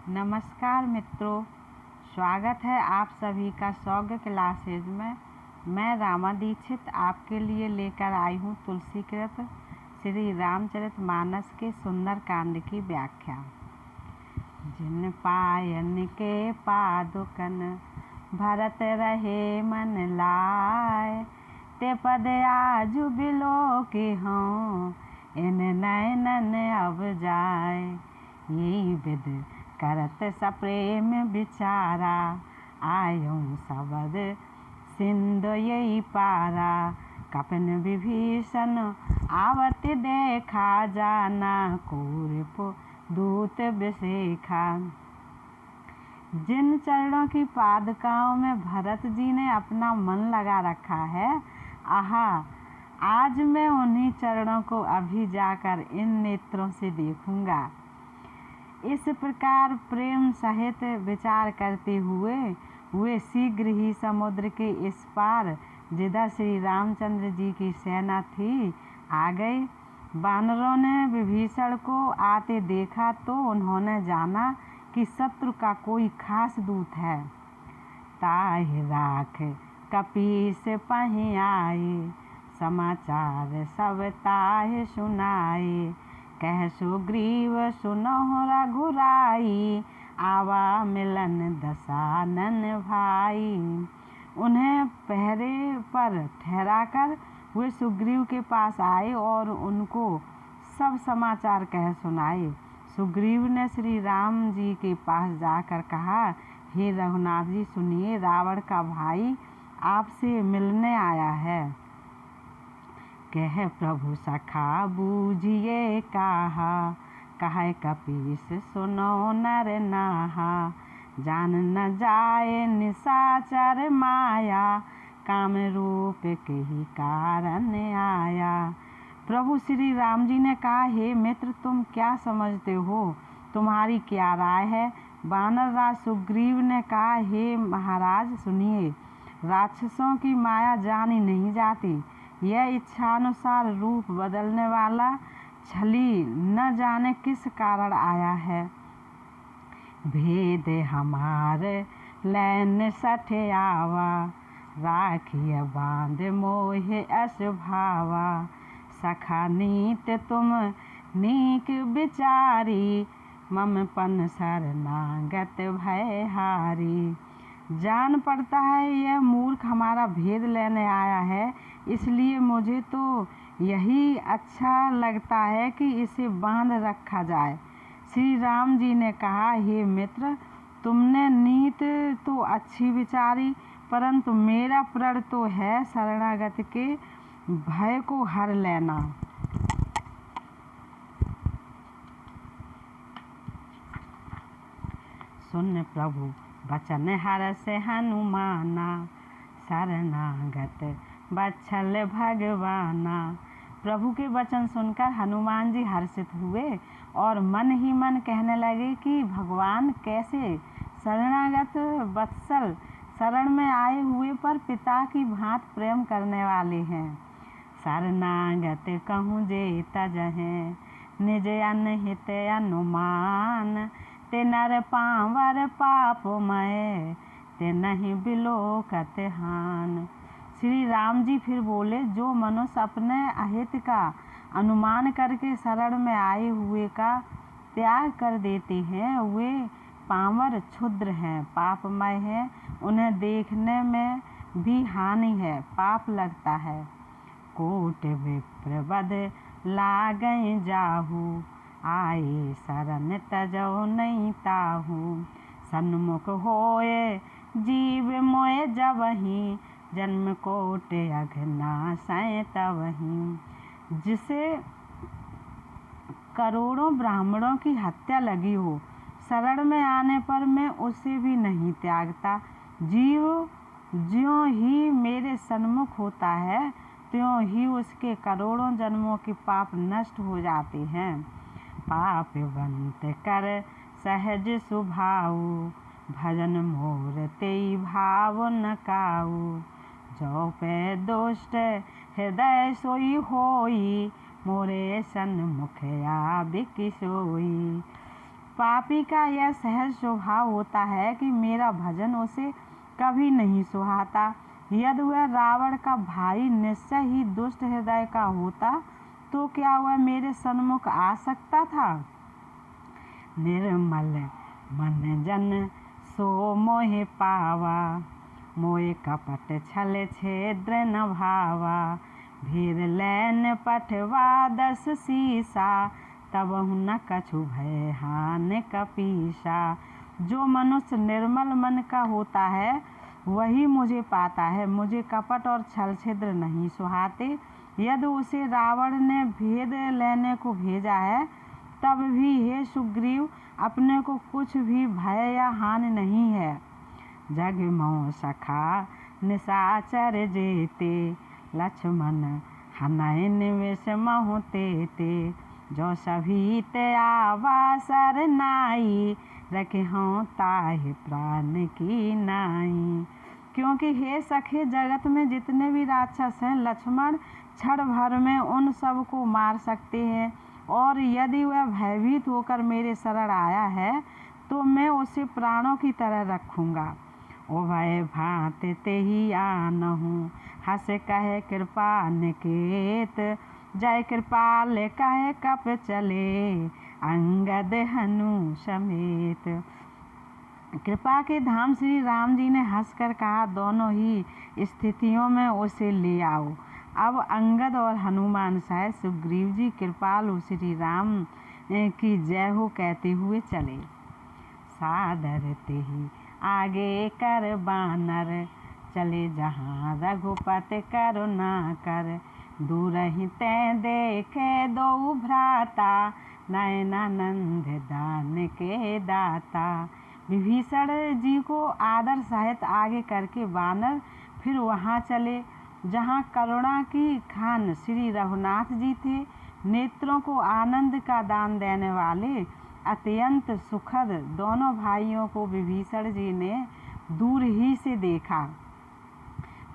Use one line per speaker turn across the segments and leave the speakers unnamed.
नमस्कार मित्रों, स्वागत है आप सभी का सौग्य क्लासेज में। मैं रामा दीक्षित आपके लिए लेकर आई हूँ तुलसीकृत श्री रामचरितमानस के सुंदर कांड की व्याख्या। जिन पायन के पादुकन भरत रहे मन लाय, ते पद आजु बिलो के हों इन नयनन अब जाय। यही विद करत सप्रेम बिचारा, आयों सबद सिंधु यही पारा। कपिन विभीषण आवत देखा, जाना कूर्प दूत विशेखा। जिन चरणों की पादुकाओं में भरत जी ने अपना मन लगा रखा है, आहा, आज मैं उन्हीं चरणों को अभी जाकर इन नेत्रों से देखूंगा। इस प्रकार प्रेम सहित विचार करते हुए वे शीघ्र ही समुद्र के इस पार, जिधर श्री रामचंद्र जी की सेना थी, आ गए। वानरों ने विभीषण को आते देखा तो उन्होंने जाना कि शत्रु का कोई खास दूत है। ताहि राख कपीस पहि आए, समाचार सब ताहि सुनाए। कह सुग्रीव सुनहु रघुराई, आवा मिलन दशानन भाई। उन्हें पहरे पर ठहराकर वे सुग्रीव के पास आए और उनको सब समाचार कह सुनाए। सुग्रीव ने श्री राम जी के पास जाकर कहा, हे रघुनाथ जी सुनिए, रावण का भाई आपसे मिलने आया है। कह प्रभु सखा बूझिए कहा, कहे कपीस सुनो नर नाहा। जान न जाए निशाचर माया, काम रूप के ही कारण आया। प्रभु श्री राम जी ने कहा, हे मित्र, तुम क्या समझते हो, तुम्हारी क्या राय है। वानर राज सुग्रीव ने कहा, हे महाराज सुनिए, राक्षसों की माया जानी नहीं जाती। यह इच्छानुसार रूप बदलने वाला छली न जाने किस कारण आया है। भेद हमार लैन सठ आवा, राखिय बांध मोहे अस भावा। सखा नीत तुम नीक विचारी, मम पन शरणागत भय हारी। जान पड़ता है यह मूर्ख हमारा भेद लेने आया है, इसलिए मुझे तो यही अच्छा लगता है कि इसे बांध रखा जाए। श्री राम जी ने कहा, हे मित्र, तुमने नीत तो अच्छी विचारी, परंतु मेरा प्रण तो है शरणागत के भय को हर लेना। सुन प्रभु बचन हरष हनुमाना, शरणागत बत्सल भगवाना। प्रभु के वचन सुनकर हनुमान जी हर्षित हुए और मन ही मन कहने लगे कि भगवान कैसे शरणागत वत्सल, शरण में आए हुए पर पिता की भांत प्रेम करने वाले हैं। शरणागत कहूँ जे तजहें, निज अनहित अनुमान। ते नर पावर पापमय, ते नहीं बिलोकत हान। श्री राम जी फिर बोले, जो मनुष्य अपने अहित का अनुमान करके शरण में आए हुए का त्याग कर देते हैं, वे पामर क्षुद्र हैं, पापमय हैं, उन्हें देखने में भी हानि है, पाप लगता है। कोट विप्र बद लागै जाहू, आए शरण तजौ नहीं ताहू। सन्मुख होए जीव मोय जबहि, जन्म कोट अघनासै तबहि। जिसे करोड़ों ब्राह्मणों की हत्या लगी हो, शरण में आने पर मैं उसे भी नहीं त्यागता। जीव ज्यों ही मेरे सन्मुख होता है, त्यों ही उसके करोड़ों जन्मों के पाप नष्ट हो जाते हैं। पापवंत कर सहज सुभाऊ, भजन मोर तेई भाव न काऊ। जो पे दुष्ट हृदय सोई होई, मोरे सन्मुख आबिक सोई। पापी का यह सहज स्वभाव होता है कि मेरा भजन उसे कभी नहीं सुहाता। यदि वह रावण का भाई निश्चय ही दुष्ट हृदय का होता तो क्या वह मेरे सन्मुख आ सकता था। निर्मल मन जन सो मोहि पावा, मोहि कपट छल छेद्र न भावा। भीर लैन पठवा 10 सीसा, तब न कछु भय हान कपीसा। जो मनुष्य निर्मल मन का होता है वही मुझे पाता है। मुझे कपट और छल छिद्र नहीं सुहाते। यदि उसे रावण ने भेद लेने को भेजा है तब भी हे सुग्रीव अपने को कुछ भी भय या हानि नहीं है। जग मोह सखा निशाचर जेते, लक्ष्मण हनहि निवेश महु तेते। जो सभी ते आवा सरनाई, रखे हों ताहि प्राण की नाई। क्योंकि हे सखे जगत में जितने भी राक्षस हैं लक्ष्मण क्षण भर में उन सब को मार सकते हैं, और यदि वह भयभीत होकर मेरे शरण आया है तो मैं उसे प्राणों की तरह रखूँगा। उभय भांत तेहि आनहु, हस कहे कृपा निकेत। जय कृपाल कहे कप चले, अंगद हनु समेत। कृपा के धाम श्री राम जी ने हंसकर कहा, दोनों ही स्थितियों में उसे ले आओ। अब अंगद और हनुमान सहित सुग्रीव जी कृपालु श्री राम की जय हो कहते हुए चले। सादर तेहि आगे कर बानर, चले जहाँ रघुपति करुणा कर। दूर ही तै देखे दो भ्राता, नयनानंद दान के दाता। विभीषण जी को आदर सहित आगे करके वानर फिर वहाँ चले जहाँ करुणा की खान श्री रघुनाथ जी थे। नेत्रों को आनंद का दान देने वाले अत्यंत सुखद दोनों भाइयों को विभीषण जी ने दूर ही से देखा।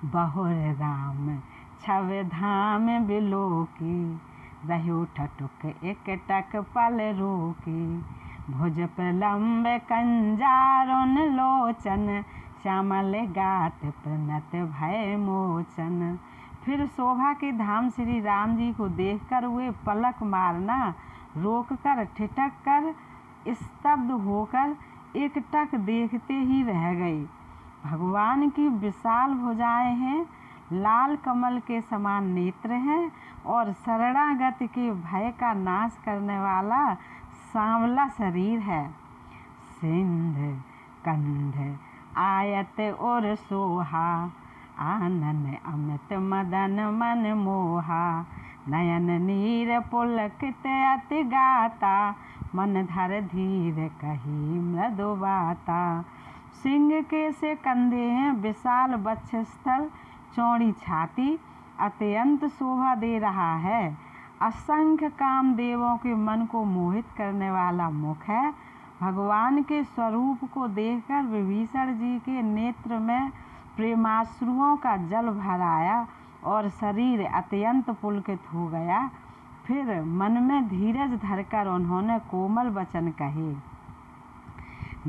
बहुर राम छव धाम बिलोकी, रहो ठटुक एक टक पल रोकी। भुज प्रलम्ब कंजारुन लोचन, श्यामल गात प्रणत भय मोचन। फिर शोभा के धाम श्री राम जी को देखकर वे पलक मारना रोककर ठिठक कर स्तब्ध होकर एकटक देखते ही रह गए। भगवान की विशाल भुजाएं हैं, लाल कमल के समान नेत्र हैं और शरणागत के भय का नाश करने वाला सांवला शरीर है। सिंध कंध आयत और सोहा, आनन अमित मदन मन मोहा। नयन नीर पुलकित अति गाता, मन धर धीर कही मृदु बाता। सिंह के से कंधे हैं, विशाल वक्षस्थल, चौड़ी छाती, अत्यंत शोभा दे रहा है। असंख्य कामदेवों के मन को मोहित करने वाला मुख है। भगवान के स्वरूप को देखकर विभीषण जी के नेत्र में प्रेमाश्रुओं का जल भर आया और शरीर अत्यंत पुलकित हो गया। फिर मन में धीरज धरकर उन्होंने कोमल वचन कहे।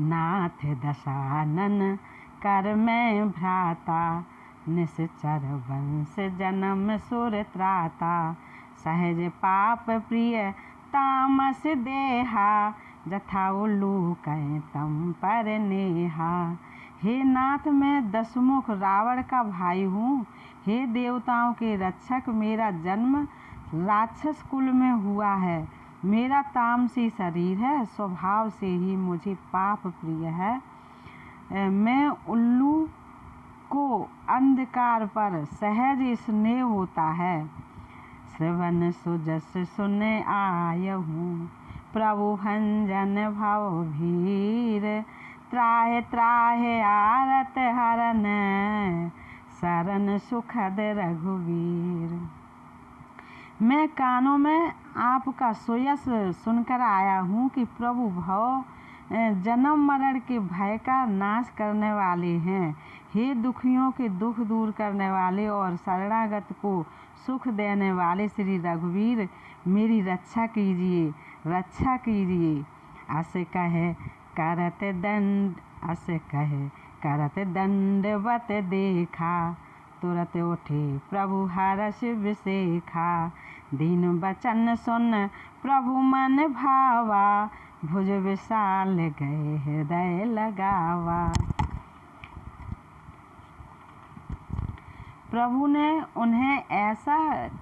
नाथ दशानन कर मैं भ्राता, निश्चर वंश जन्म सुर त्राता। सहज पाप प्रिय तामस देहा, जथा उल्लू कहें तम पर नेहा। हे नाथ मैं दशमुख रावण का भाई हूँ। हे देवताओं के रक्षक, मेरा जन्म राक्षस कुल में हुआ है। मेरा तामसी शरीर है, स्वभाव से ही मुझे पाप प्रिय है। मैं उल्लू को अंधकार पर सहज स्नेह होता है। श्रवण सुजस सुन आयहूँ, प्रभु भंजन भव भीर। त्राहि त्राहि आरत हरन, शरण सुखद रघुवीर। मैं कानों में आपका सुयस सुनकर आया हूँ कि प्रभु भव जन्म मरण के भय का नाश करने वाले हैं। हे दुखियों के दुख दूर करने वाले और शरणागत को सुख देने वाले श्री रघुवीर, मेरी रक्षा कीजिए, रक्षा कीजिए। अस कहे करत दंडवत देखा, तुरत उठे प्रभु हर्ष विसेखा। दीन वचन सुन प्रभु मन भावा, भुज विशाल गए हृदय लगावा। प्रभु ने उन्हें ऐसा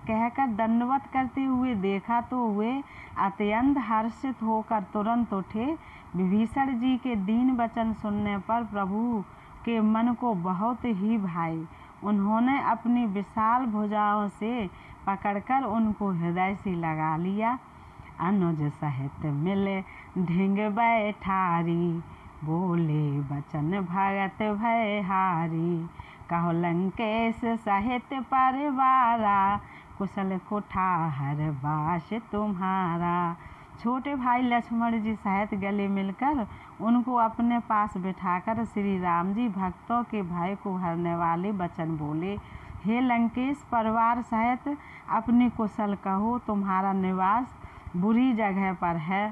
कहकर दंडवत करते हुए देखा तो वे अत्यंत हर्षित होकर तुरंत उठे। विभीषण जी के दीन वचन सुनने पर प्रभु के मन को बहुत ही भाई। उन्होंने अपनी विशाल भुजाओं से पकड़कर उनको हृदय से लगा लिया। अनुज सहित मिले ढिंग बैठारी, बोले वचन भगत भयहारी। कहो लंकेश सहित परिवारा, कुशल कुठार बास तुम्हारा। छोटे भाई लक्ष्मण जी सहित गले मिलकर उनको अपने पास बिठाकर श्री राम जी भक्तों के भय को हरने वाले वचन बोले। हे लंकेश, परिवार सहित अपनी कुशल कहो, तुम्हारा निवास बुरी जगह पर है।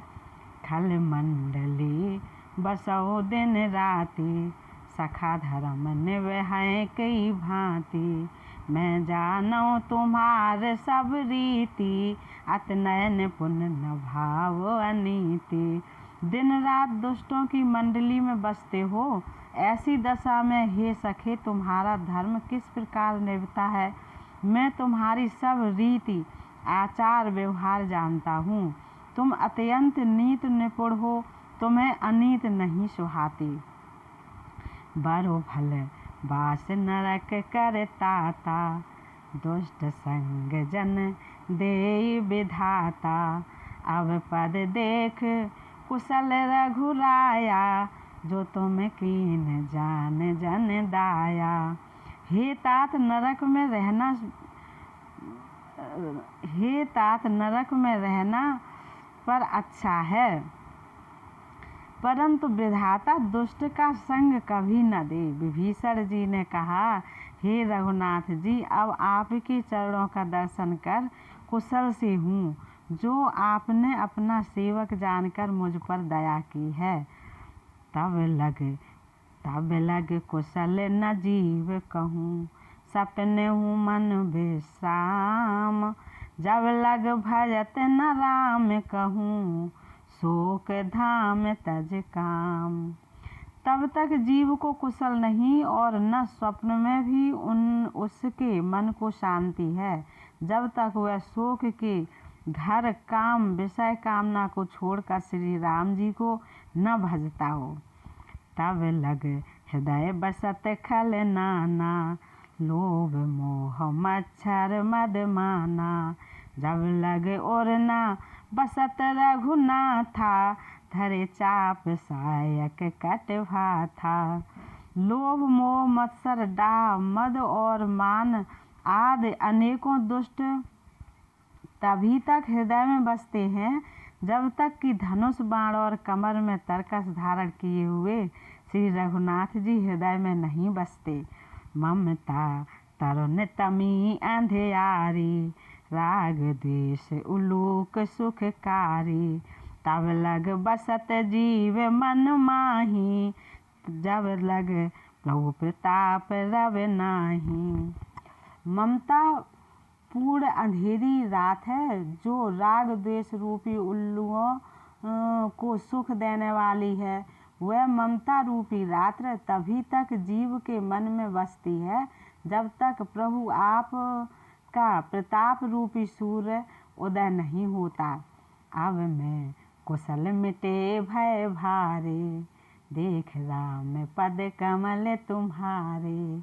खल मंडली बसो दिन राति, सखा धर्म निभाए कई भांति। मैं जानो तुम्हार सब रीति, अत नयन पुण्य न भाव अनीति। दिन रात दुष्टों की मंडली में बसते हो, ऐसी दशा में हे सखे तुम्हारा धर्म किस प्रकार निभता है। मैं तुम्हारी सब रीति आचार व्यवहार जानता हूँ। तुम अत्यंत नीत निपुण हो, तुम्हें अनीत नहीं सुहाती। बरो भल बास नरक करताता, दुष्ट संग जन दे विधाता। अब पद देख कुशल रघुराया, जो तुम कीन जान जन दाया। हे तात नरक में रहना पर अच्छा है, परंतु विधाता दुष्ट का संग कभी न दे। विभीषण जी ने कहा, हे रघुनाथ जी, अब आपके चरणों का दर्शन कर कुशल से हूँ, जो आपने अपना सेवक जानकर मुझ पर दया की है। तब लग कुशल न जीव कहूँ, सपने हूँ मन विश्राम। जब लग भजत न राम कहूँ, शोक धाम तज काम। तब तक जीव को कुशल नहीं और न स्वप्न में भी उसके मन को शांति है, जब तक वह शोक के घर काम विषय कामना को छोड़कर श्री राम जी को न भजता हो। तब लग हृदय बसत खल नाना, लोभ मोह मच्छर मद माना। जब लग और ना बसत रघुनाथा, धरे चाप सायक कटवा था। लोभ मोह मत्सर डाह मद और मान आदि अनेकों दुष्ट तभी तक हृदय में बसते हैं, जब तक कि धनुष बाण और कमर में तरकस धारण किए हुए श्री रघुनाथ जी हृदय में नहीं बसते। ममता तरुण तमी अंधियारी, राग द्वेष उलूक सुखकारी। तब लग बसत जीव मन माही, जब लग प्रभु प्रताप रव नाही। ममता पूर्ण अंधेरी रात है, जो राग द्वेष रूपी उल्लुओं को सुख देने वाली है। वह ममता रूपी रात्र तभी तक जीव के मन में बसती है, जब तक प्रभु आप का प्रताप रूपी सूर्य उदय नहीं होता। अब मैं कुशल मिटे भय भारे, देख राम पद कमल तुम्हारे।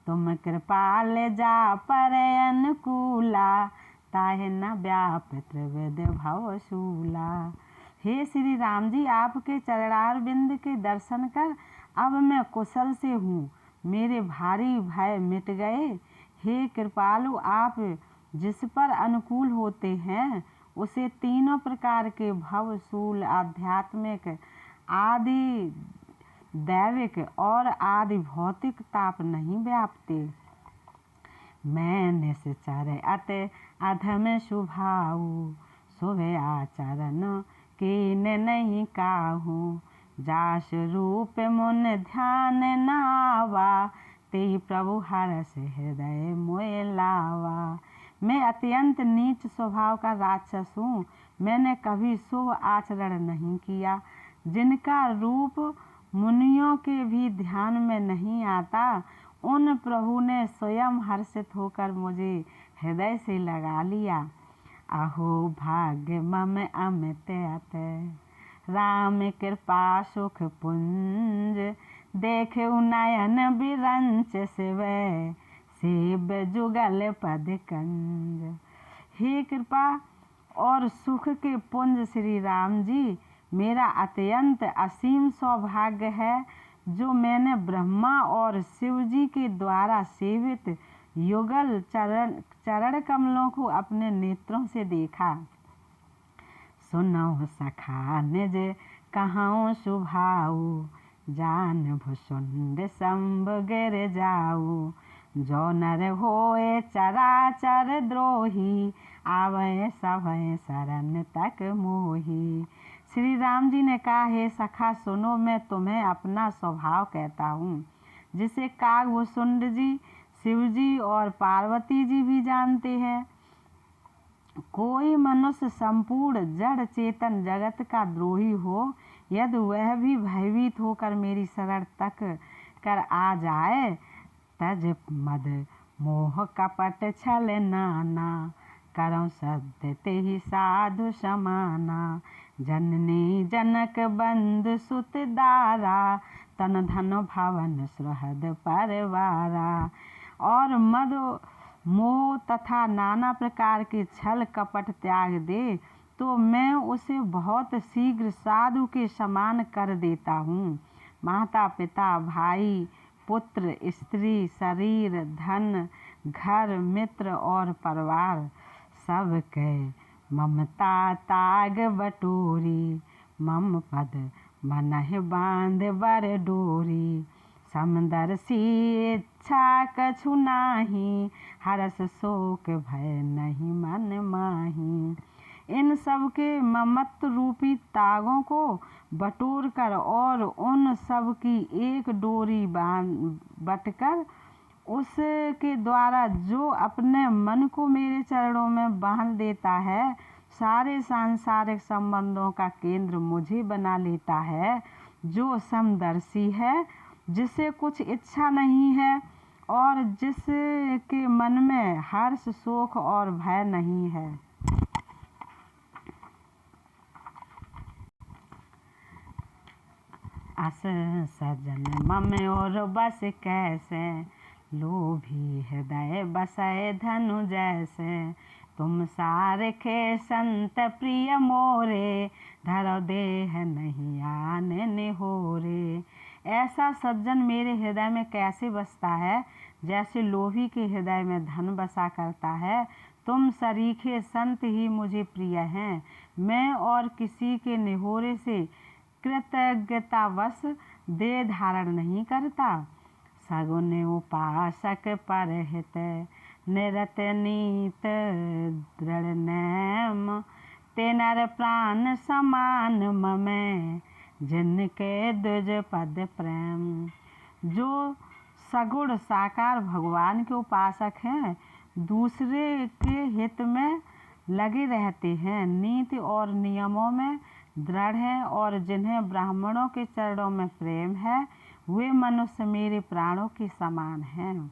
तुम कृपाल जा पर अनुकूला, ताहे न व्याप त्रिविध भवशूला। हे श्री राम जी, आपके चरणार बिंद के दर्शन कर अब मैं कुशल से हूँ, मेरे भारी भय मिट गए। हे कृपालु, आप जिस पर अनुकूल होते हैं, उसे तीनों प्रकार के भवशूल आध्यात्मिक आदि दैविक और आदि भौतिक ताप नहीं व्यापते। मैं निश्चर अत अधम शुभाऊ, शुभ आचरण कीन नहीं काहूँ। जास रूप मुन ध्यान न आवा, तेहि प्रभु हरस हृदय मोय लावा। मैं अत्यंत नीच स्वभाव का राक्षस हूँ। मैंने कभी शुभ आचरण नहीं किया। जिनका रूप मुनियों के भी ध्यान में नहीं आता, उन प्रभु ने स्वयं हर्षित होकर मुझे हृदय से लगा लिया। अहो भाग्य मम अमित अत, राम कृपा सुख पुंज। देखे नयन बिरंच शिव, सेब जुगल पद कंज। हे कृपा और सुख के पुंज श्री राम जी, मेरा अत्यंत असीम सौभाग्य है जो मैंने ब्रह्मा और शिव जी के द्वारा सेवित युगल चरण कमलों को अपने नेत्रों से देखा। सुनो सखा निज कहूँ सुभाऊ, जान भुसुंड संभ गिर जाऊ। जो नर होए चराचर द्रोही, आवे सभय शरण तक मोही। श्री राम जी ने कहा, हे सखा सुनो, मैं तुम्हें अपना स्वभाव कहता हूँ, जिसे कागभूषुंड जी, शिव जी और पार्वती जी भी जानते हैं। कोई मनुष्य संपूर्ण जड़ चेतन जगत का द्रोही हो, यदि वह भी भयभीत होकर मेरी शरण तक कर आ जाए, तज मद मोह कपट छल नाना, करौ सत्य तेहि साधु समाना। जननी जनक बंधु सुत दारा, तन धन भवन सुहृद परिवारा। और मद मोह तथा नाना प्रकार के छल कपट त्याग दे, तो मैं उसे बहुत शीघ्र साधु के समान कर देता हूँ। माता पिता भाई पुत्र स्त्री शरीर धन घर मित्र और परिवार सब के ममता ताग बटोरी। मम पद मनहि बांध बर डोरी, समदर्शी इच्छा कछु नाही, हरस शोक भय नहीं मन माही। इन सब के ममत्व रूपी तागों को बटोर कर और उन सब की एक डोरी बटकर उसके द्वारा जो अपने मन को मेरे चरणों में बांध देता है, सारे सांसारिक संबंधों का केंद्र मुझे बना लेता है। जो समदर्शी है, जिसे कुछ इच्छा नहीं है और जिसके मन में हर्ष शोक और भय नहीं है। अस सजन मम और बस कैसे, लोभी हृदय बसै धनु जैसे। तुम सारखे संत प्रिय मोरे, धरो देह नहीं आने निहोरे। ऐसा सज्जन मेरे हृदय में कैसे बसता है, जैसे लोभी के हृदय में धन बसा करता है। तुम सरीखे संत ही मुझे प्रिय हैं। मैं और किसी के निहोरे से कृतज्ञतावश देह धारण नहीं करता। सगुन उपासक परहित, निरत नीत दृढ़ नेम। ते नर प्राण समान ममै, जिनके द्विज पद प्रेम। जो सगुण साकार भगवान के उपासक हैं, दूसरे के हित में लगे रहते हैं, नीति और नियमों में दृढ़ हैं और जिन्हें ब्राह्मणों के चरणों में प्रेम है, वे मनुष्य मेरे प्राणों के समान हैं।